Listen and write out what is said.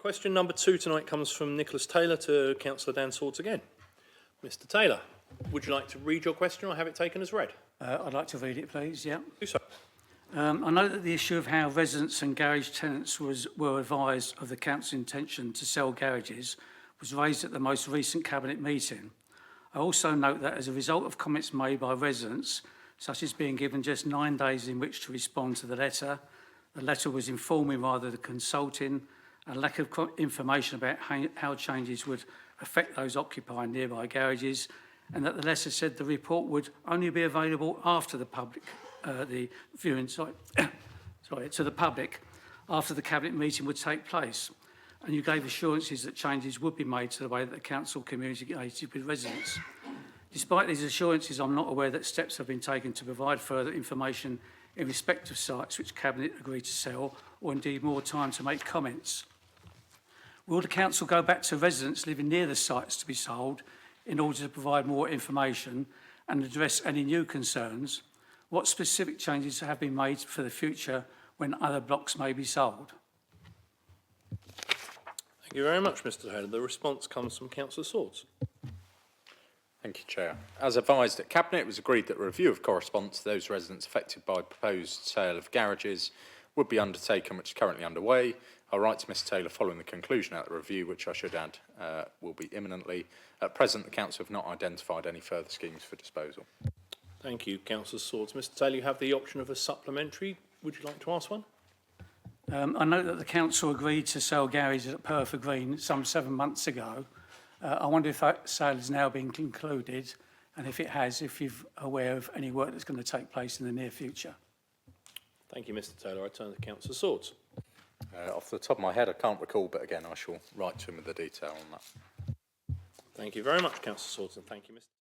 Question number 2 tonight comes from Nicholas Taylor to Councillor Dan Swords again. Mr Taylor, would you like to read your question or have it taken as read? I'd like to read it, please, yeah. Do so. I know that the issue of how residents and garage tenants were advised of the council's intention to sell garages was raised at the most recent Cabinet meeting. I also note that as a result of comments made by residents, such as being given just 9 days in which to respond to the letter was informing rather than consulting, a lack of information about how changes would affect those occupying nearby garages, and that the letter said the report would only be available after the public, to the public, after the Cabinet meeting would take place. And you gave assurances that changes would be made to the way that the council communicated with residents. Despite these assurances, I'm not aware that steps have been taken to provide further information in respect of sites which Cabinet agreed to sell, or indeed more time to make comments. Will the council go back to residents living near the sites to be sold in order to provide more information and address any new concerns? What specific changes have been made for the future when other blocks may be sold? Thank you very much, Mr Taylor. The response comes from Councillor Swords. Thank you, Chair. As advised at Cabinet, it was agreed that a review of correspondence to those residents affected by proposed sale of garages would be undertaken, which is currently underway. I'll write to Mr Taylor following the conclusion of the review, which I should add will be imminently. At present, the Council have not identified any further schemes for disposal. Thank you, Councillor Swords. Mr Taylor, you have the option of a supplementary. Would you like to ask one? I know that the council agreed to sell garages at Perford Green some 7 months ago. I wonder if that sale has now been concluded, and if it has, if you're aware of any work that's going to take place in the near future. Thank you, Mr Taylor. I turn to Councillor Swords. Off the top of my head, I can't recall, but again, I shall write to him with the detail on that. Thank you very much, Councillor Swords, and thank you, Mr